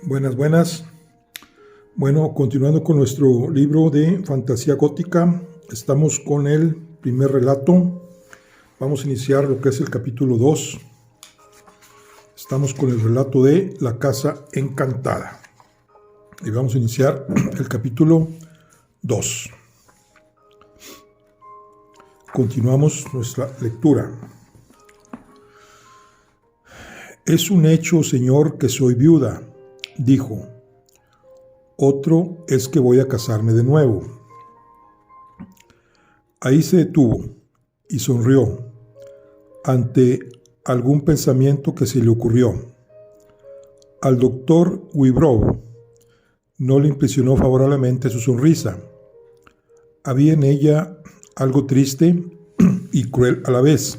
Buenas, buenas. Bueno, continuando con nuestro libro de fantasía gótica, estamos con el primer relato. Vamos a iniciar lo que es el capítulo 2. Estamos con el relato de La Casa Encantada. Y vamos a iniciar el capítulo 2. Continuamos nuestra lectura. Es un hecho, señor, que soy viuda, dijo. Otro es que voy a casarme de nuevo. Ahí se detuvo y sonrió ante algún pensamiento que se le ocurrió. Al doctor Wybrow no le impresionó favorablemente su sonrisa. Había en ella algo triste y cruel a la vez.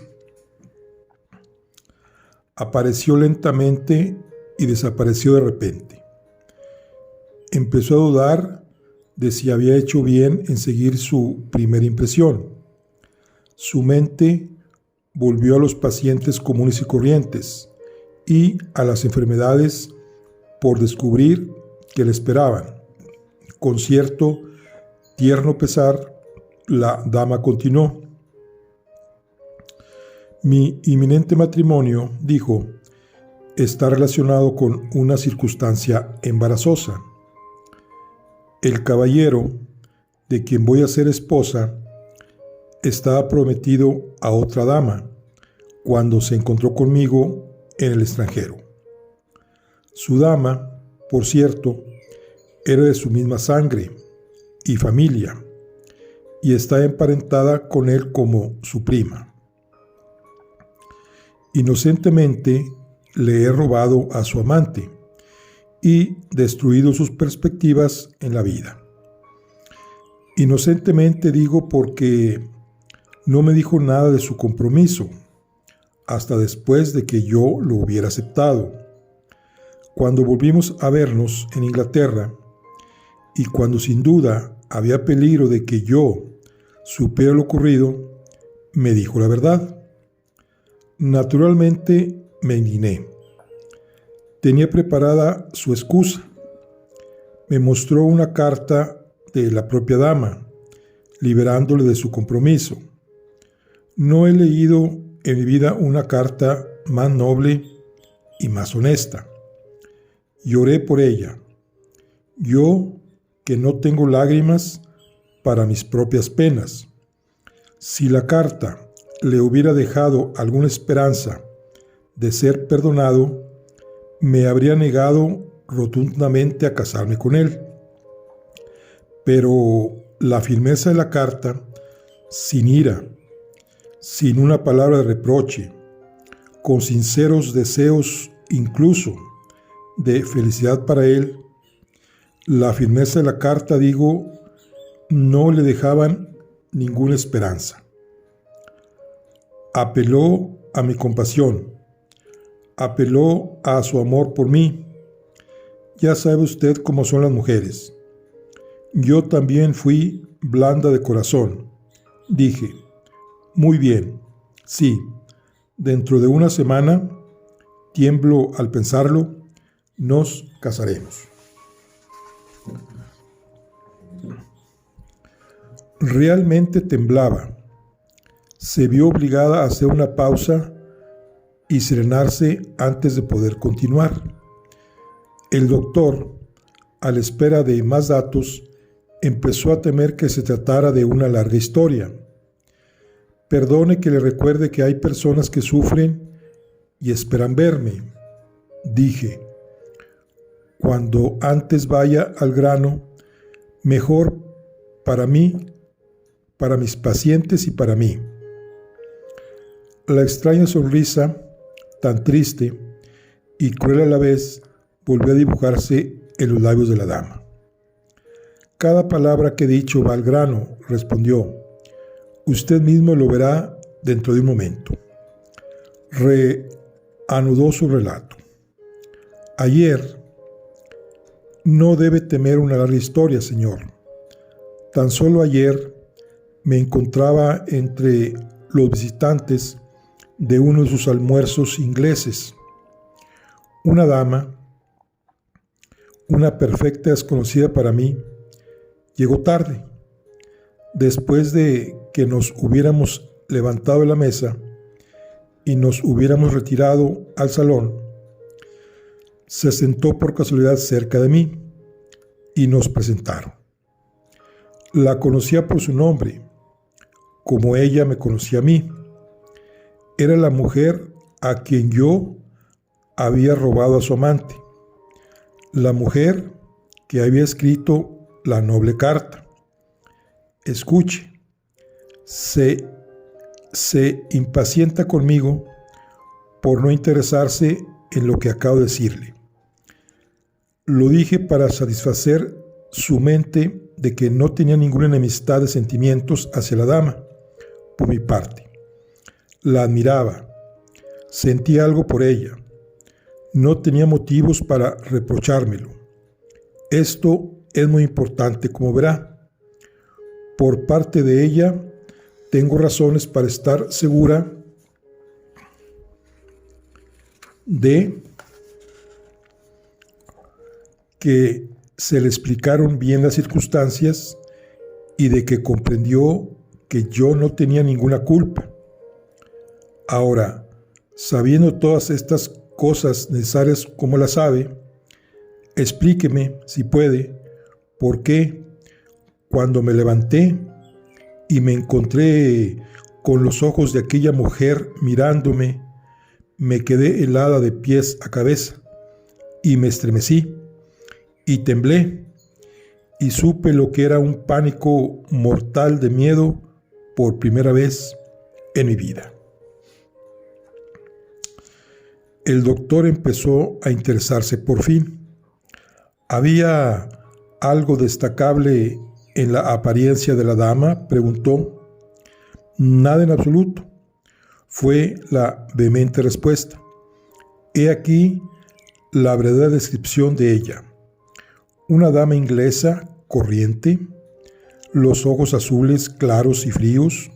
Apareció lentamente y desapareció de repente. Empezó a dudar de si había hecho bien en seguir su primera impresión. Su mente volvió a los pacientes comunes y corrientes y a las enfermedades por descubrir que le esperaban. Con cierto tierno pesar, la dama continuó. Mi inminente matrimonio, dijo, está relacionado con una circunstancia embarazosa. El caballero, de quien voy a ser esposa, estaba prometido a otra dama cuando se encontró conmigo en el extranjero. Su dama, por cierto, era de su misma sangre y familia, y está emparentada con él como su prima. Inocentemente le he robado a su amante y destruido sus perspectivas en la vida. Inocentemente digo porque no me dijo nada de su compromiso, hasta después de que yo lo hubiera aceptado. Cuando volvimos a vernos en Inglaterra, y cuando sin duda había peligro de que yo supiera lo ocurrido, me dijo la verdad. Naturalmente me indigné. Tenía preparada su excusa. Me mostró una carta de la propia dama, liberándole de su compromiso. No he leído en mi vida una carta más noble y más honesta. Lloré por ella. Yo, que no tengo lágrimas para mis propias penas. Si la carta le hubiera dejado alguna esperanza de ser perdonado, me habría negado rotundamente a casarme con él. Pero la firmeza de la carta, sin ira, sin una palabra de reproche, con sinceros deseos incluso de felicidad para él, la firmeza de la carta, digo, no le dejaban ninguna esperanza. Apeló a mi compasión, apeló a su amor por mí. Ya sabe usted cómo son las mujeres. Yo también fui blanda de corazón. Dije, muy bien, sí, dentro de una semana, tiemblo al pensarlo, nos casaremos. Realmente temblaba. Se vio obligada a hacer una pausa y serenarse antes de poder continuar. El doctor, a la espera de más datos, empezó a temer que se tratara de una larga historia. Perdone que le recuerde que hay personas que sufren y esperan verme, dije. Cuando antes vaya al grano, mejor para mí, para mis pacientes y para mí. La extraña sonrisa, tan triste y cruel a la vez, volvió a dibujarse en los labios de la dama. Cada palabra que he dicho va al grano, respondió. Usted mismo lo verá dentro de un momento. Reanudó su relato. Ayer, no debe temer una larga historia, señor. Tan solo ayer me encontraba entre los visitantes de uno de sus almuerzos ingleses. Una dama, una perfecta desconocida para mí, llegó tarde. Después de que nos hubiéramos levantado de la mesa y nos hubiéramos retirado al salón, se sentó por casualidad cerca de mí y nos presentaron. La conocía por su nombre, como ella me conocía a mí. Era la mujer a quien yo había robado a su amante, la mujer que había escrito la noble carta. Escuche, se impacienta conmigo por no interesarse en lo que acabo de decirle. Lo dije para satisfacer su mente de que no tenía ninguna enemistad de sentimientos hacia la dama, por mi parte. La admiraba, sentía algo por ella. No tenía motivos para reprochármelo. Esto es muy importante, como verá. Por parte de ella, tengo razones para estar segura de que se le explicaron bien las circunstancias y de que comprendió que yo no tenía ninguna culpa. Ahora, sabiendo todas estas cosas necesarias como las sabe, explíqueme, si puede, por qué cuando me levanté y me encontré con los ojos de aquella mujer mirándome, me quedé helada de pies a cabeza y me estremecí y temblé y supe lo que era un pánico mortal de miedo por primera vez en mi vida. El doctor empezó a interesarse por fin. ¿Había algo destacable en la apariencia de la dama?, preguntó. Nada en absoluto, fue la vehemente respuesta. He aquí la verdadera descripción de ella. Una dama inglesa corriente, los ojos azules claros y fríos,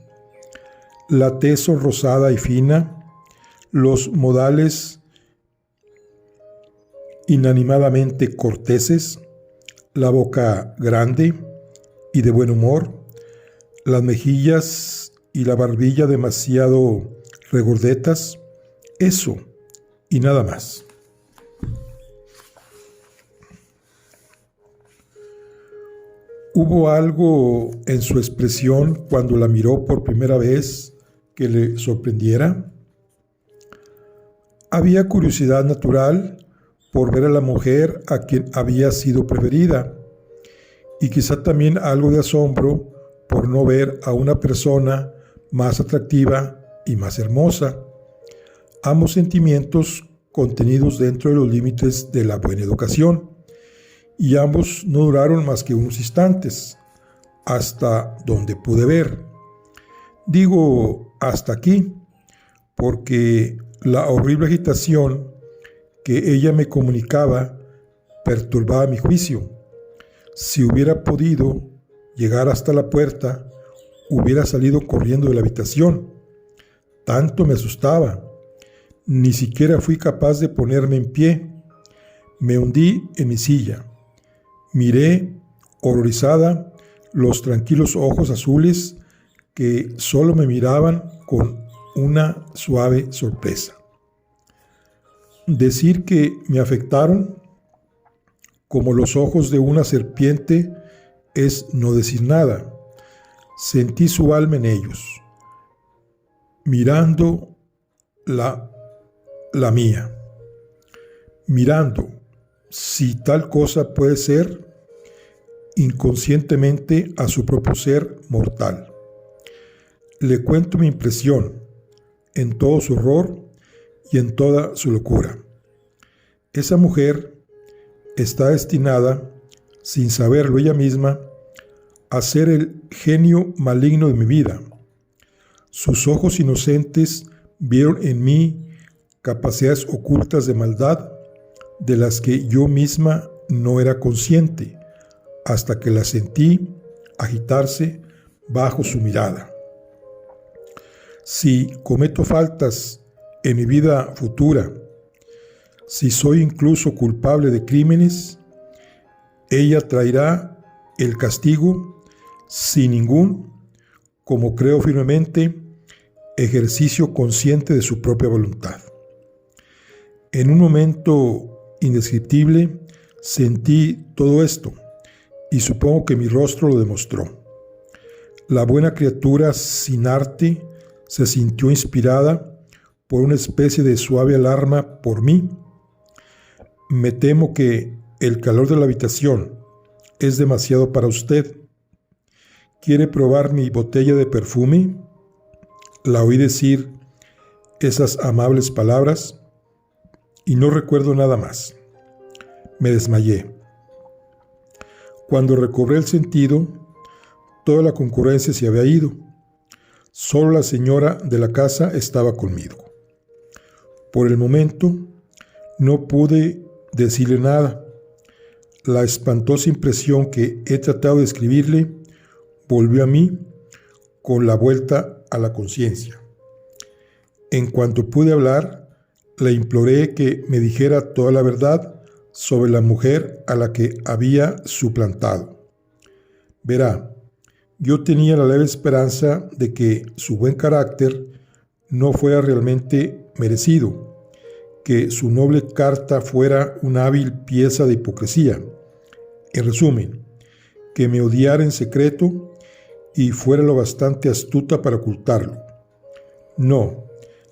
la tez sonrosada y fina, los modales inanimadamente corteses, la boca grande y de buen humor, las mejillas y la barbilla demasiado regordetas, eso y nada más. ¿Hubo algo en su expresión cuando la miró por primera vez que le sorprendiera? Había curiosidad natural por ver a la mujer a quien había sido preferida, y quizá también algo de asombro por no ver a una persona más atractiva y más hermosa, ambos sentimientos contenidos dentro de los límites de la buena educación, y ambos no duraron más que unos instantes, hasta donde pude ver. Digo hasta aquí, porque la horrible agitación que ella me comunicaba perturbaba mi juicio. Si hubiera podido llegar hasta la puerta, hubiera salido corriendo de la habitación. Tanto me asustaba. Ni siquiera fui capaz de ponerme en pie. Me hundí en mi silla. Miré, horrorizada, los tranquilos ojos azules que solo me miraban con una suave sorpresa. Decir que me afectaron como los ojos de una serpiente es no decir nada. Sentí su alma en ellos, mirando la mía, mirando, si tal cosa puede ser, inconscientemente a su propio ser mortal. Le cuento mi impresión, en todo su horror y en toda su locura. Esa mujer está destinada, sin saberlo ella misma, a ser el genio maligno de mi vida. Sus ojos inocentes vieron en mí capacidades ocultas de maldad de las que yo misma no era consciente, hasta que las sentí agitarse bajo su mirada. Si cometo faltas en mi vida futura, si soy incluso culpable de crímenes, ella traerá el castigo sin ningún, como creo firmemente, ejercicio consciente de su propia voluntad. En un momento indescriptible sentí todo esto y supongo que mi rostro lo demostró. La buena criatura sin arte se sintió inspirada por una especie de suave alarma por mí. Me temo que el calor de la habitación es demasiado para usted. ¿Quiere probar mi botella de perfume? La oí decir esas amables palabras y no recuerdo nada más. Me desmayé. Cuando recobré el sentido, toda la concurrencia se había ido. Solo la señora de la casa estaba conmigo. Por el momento, no pude decirle nada. La espantosa impresión que he tratado de escribirle volvió a mí con la vuelta a la conciencia. En cuanto pude hablar, le imploré que me dijera toda la verdad sobre la mujer a la que había suplantado. Verá, yo tenía la leve esperanza de que su buen carácter no fuera realmente merecido, que su noble carta fuera una hábil pieza de hipocresía. En resumen, que me odiara en secreto y fuera lo bastante astuta para ocultarlo. No,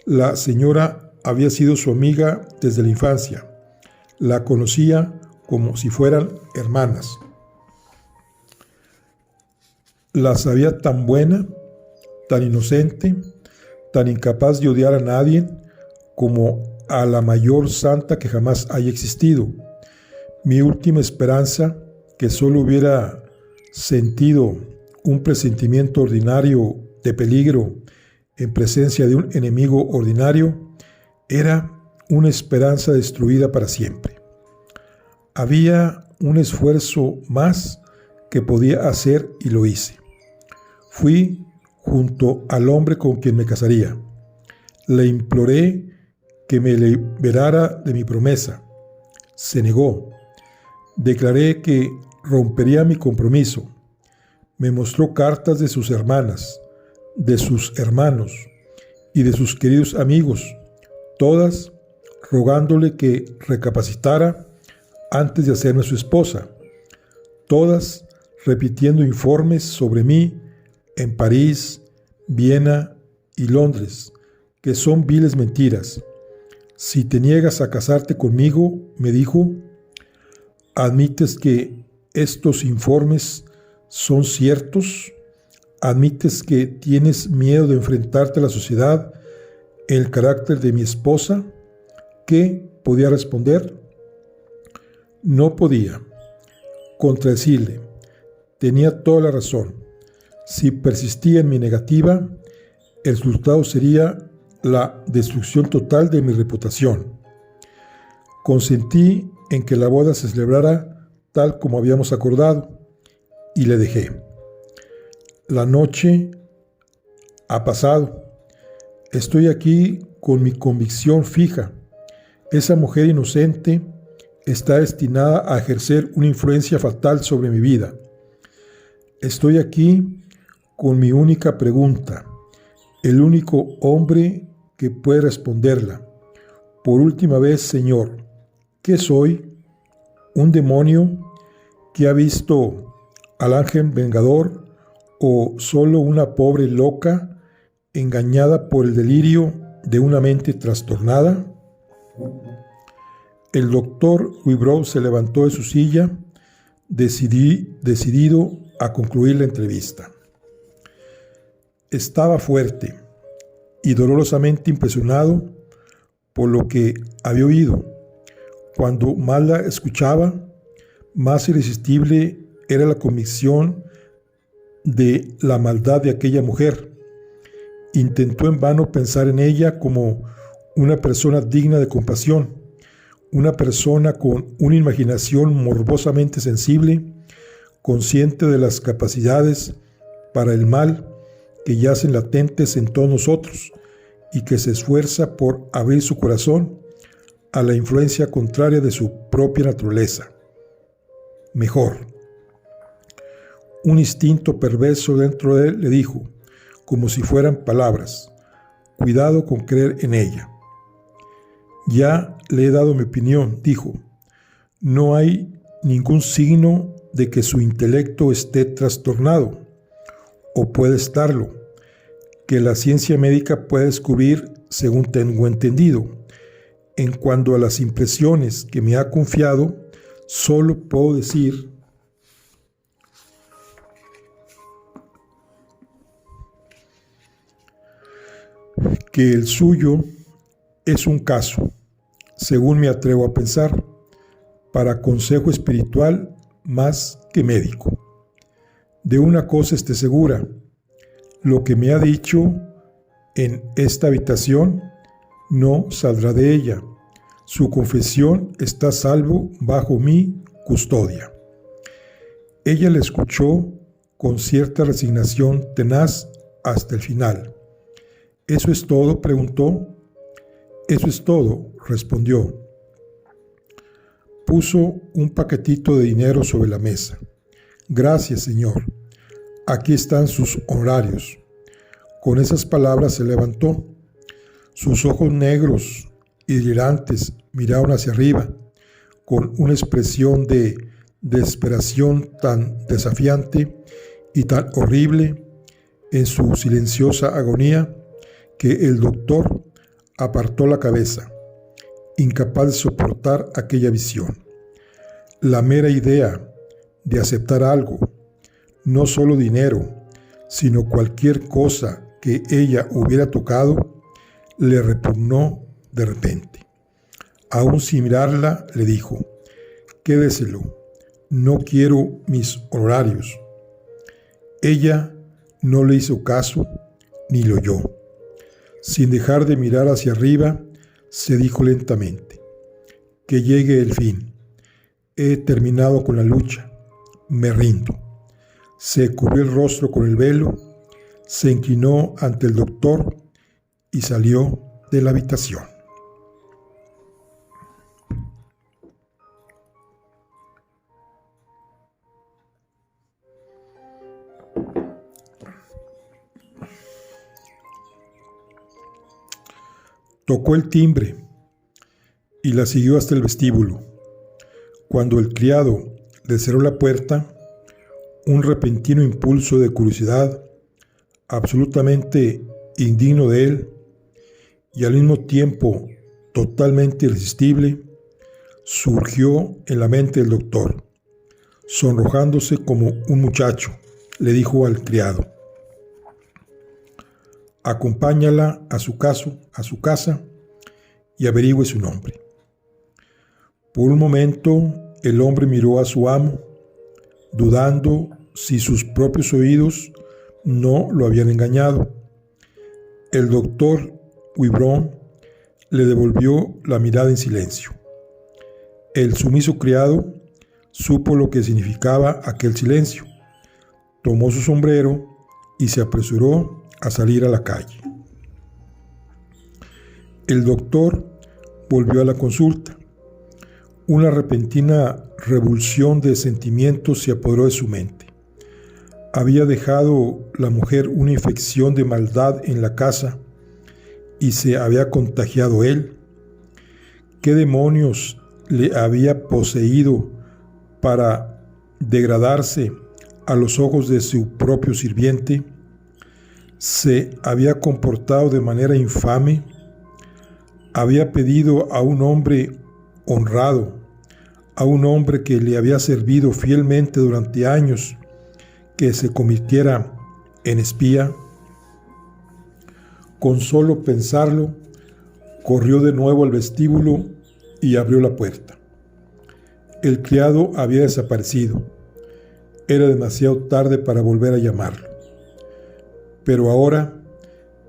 la señora había sido su amiga desde la infancia. La conocía como si fueran hermanas. La sabía tan buena, tan inocente, tan incapaz de odiar a nadie como a la mayor santa que jamás haya existido. Mi última esperanza, que solo hubiera sentido un presentimiento ordinario de peligro en presencia de un enemigo ordinario, era una esperanza destruida para siempre. Había un esfuerzo más que podía hacer y lo hice. Fui junto al hombre con quien me casaría. Le imploré que me liberara de mi promesa. Se negó. Declaré que rompería mi compromiso. Me mostró cartas de sus hermanas, de sus hermanos y de sus queridos amigos, todas rogándole que recapacitara antes de hacerme su esposa, todas repitiendo informes sobre mí en París, Viena y Londres, que son viles mentiras. Si te niegas a casarte conmigo, me dijo, ¿admites que estos informes son ciertos? ¿Admites que tienes miedo de enfrentarte a la sociedad en el carácter de mi esposa? ¿Qué podía responder? No podía contradecirle. Tenía toda la razón. Si persistía en mi negativa, el resultado sería la destrucción total de mi reputación. Consentí en que la boda se celebrara tal como habíamos acordado y le dejé. La noche ha pasado. Estoy aquí con mi convicción fija. Esa mujer inocente está destinada a ejercer una influencia fatal sobre mi vida. Estoy aquí con mi única pregunta, el único hombre que puede responderla. Por última vez, Señor, ¿qué soy? ¿Un demonio que ha visto al ángel vengador o solo una pobre loca engañada por el delirio de una mente trastornada? El doctor Wybrow se levantó de su silla, decidido a concluir la entrevista. Estaba fuerte y dolorosamente impresionado por lo que había oído. Cuando más la escuchaba, más irresistible era la convicción de la maldad de aquella mujer. Intentó en vano pensar en ella como una persona digna de compasión, una persona con una imaginación morbosamente sensible, consciente de las capacidades para el mal que yacen latentes en todos nosotros y que se esfuerza por abrir su corazón a la influencia contraria de su propia naturaleza. mejor. Un instinto perverso dentro de él le dijo, como si fueran palabras, cuidado con creer en ella. Ya le he dado mi opinión, dijo. No hay ningún signo de que su intelecto esté trastornado, o puede estarlo, que la ciencia médica puede descubrir, según tengo entendido. En cuanto a las impresiones que me ha confiado, solo puedo decir que el suyo es un caso, según me atrevo a pensar, para consejo espiritual más que médico. De una cosa esté segura, lo que me ha dicho en esta habitación no saldrá de ella. Su confesión está a salvo bajo mi custodia. Ella le escuchó con cierta resignación tenaz hasta el final. ¿Eso es todo?, preguntó. Eso es todo, respondió. Puso un paquetito de dinero sobre la mesa. Gracias, señor. Aquí están sus honorarios. Con esas palabras se levantó. Sus ojos negros y delirantes miraron hacia arriba, con una expresión de desesperación tan desafiante y tan horrible en su silenciosa agonía, que el doctor apartó la cabeza, incapaz de soportar aquella visión. La mera idea de aceptar algo, no solo dinero, sino cualquier cosa que ella hubiera tocado, le repugnó de repente. Aún sin mirarla, le dijo, quédeselo, no quiero mis honorarios. Ella no le hizo caso ni lo oyó. Sin dejar de mirar hacia arriba, se dijo lentamente, que llegue el fin. He terminado con la lucha, me rindo. Se cubrió el rostro con el velo, se inclinó ante el doctor y salió de la habitación. Tocó el timbre y la siguió hasta el vestíbulo. Cuando el criado le cerró la puerta, un repentino impulso de curiosidad, absolutamente indigno de él y al mismo tiempo totalmente irresistible, surgió en la mente del doctor. Sonrojándose como un muchacho, le dijo al criado, acompáñala a su casa y averigüe su nombre. Por un momento el hombre miró a su amo, dudando si sus propios oídos no lo habían engañado. El doctor Guibron le devolvió la mirada en silencio. El sumiso criado supo lo que significaba aquel silencio. Tomó su sombrero y se apresuró a salir a la calle. El doctor volvió a la consulta. Una repentina revulsión de sentimientos se apoderó de su mente. Había dejado la mujer una infección de maldad en la casa y se había contagiado él. ¿Qué demonios le había poseído para degradarse a los ojos de su propio sirviente? Se había comportado de manera infame, había pedido a un hombre honrado, a un hombre que le había servido fielmente durante años, que se convirtiera en espía. Con solo pensarlo, corrió de nuevo al vestíbulo y abrió la puerta. El criado había desaparecido. Era demasiado tarde para volver a llamarlo. Pero ahora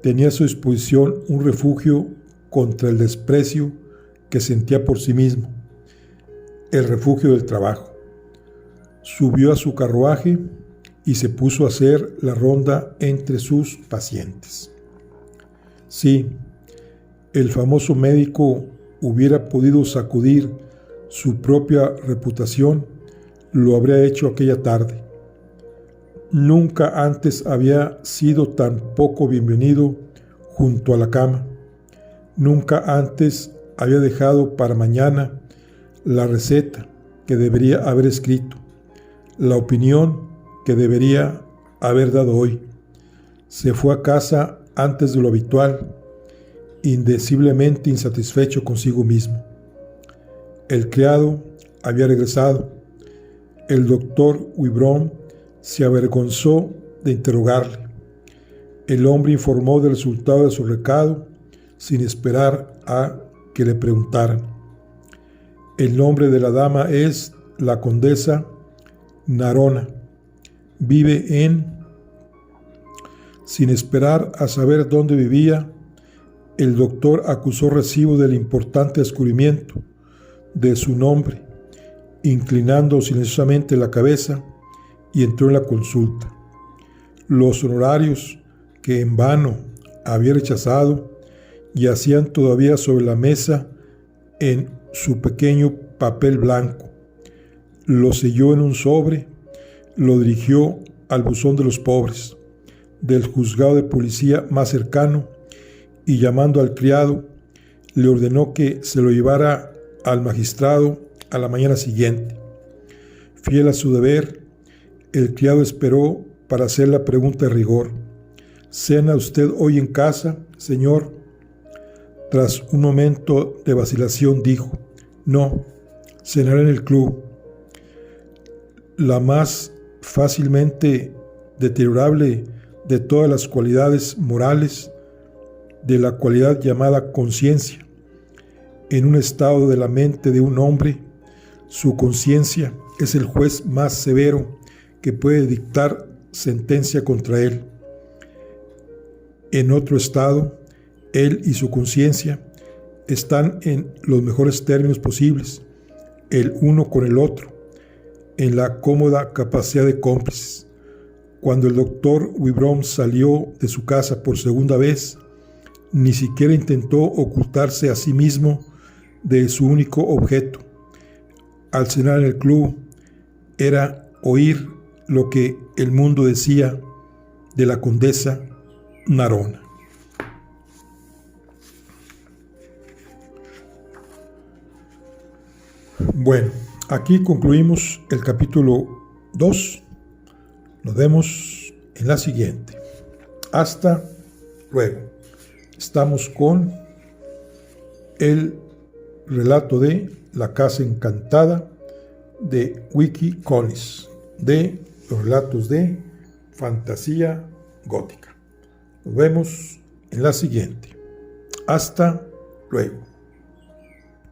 tenía a su disposición un refugio contra el desprecio que sentía por sí mismo, el refugio del trabajo. Subió a su carruaje y se puso a hacer la ronda entre sus pacientes. Sí, el famoso médico hubiera podido sacudir su propia reputación lo habría hecho aquella tarde. Nunca antes había sido tan poco bienvenido junto a la cama. Nunca antes había dejado para mañana la receta que debería haber escrito, la opinión que debería haber dado hoy. Se fue a casa antes de lo habitual, indeciblemente insatisfecho consigo mismo. El criado había regresado. El doctor Wibron se avergonzó de interrogarle. El hombre informó del resultado de su recado sin esperar a que le preguntaran. El nombre de la dama es la condesa Narona. Vive en... Sin esperar a saber dónde vivía, el doctor acusó recibo del importante descubrimiento de su nombre, inclinando silenciosamente la cabeza, y entró en la consulta. Los honorarios que en vano había rechazado yacían todavía sobre la mesa en su pequeño papel blanco. Lo selló en un sobre, lo dirigió al buzón de los pobres del juzgado de policía más cercano y, llamando al criado, le ordenó que se lo llevara al magistrado a la mañana siguiente. Fiel a su deber, el criado esperó para hacer la pregunta de rigor. ¿Cena usted hoy en casa, señor? Tras un momento de vacilación dijo: no, cenaré en el club. La más fácilmente deteriorable de todas las cualidades morales, de la cualidad llamada conciencia. En un estado de la mente de un hombre, su conciencia es el juez más severo que puede dictar sentencia contra él. En otro estado, él y su conciencia están en los mejores términos posibles, el uno con el otro, en la cómoda capacidad de cómplices. Cuando el doctor Wibron salió de su casa por segunda vez, ni siquiera intentó ocultarse a sí mismo de su único objeto. Al cenar en el club, era oír lo que el mundo decía de la condesa Narona. Bueno, aquí concluimos el capítulo 2. Nos vemos en la siguiente. Hasta luego. Estamos con el relato de La Casa Encantada de Wiki Collins, de los relatos de fantasía gótica. Nos vemos en la siguiente. Hasta luego.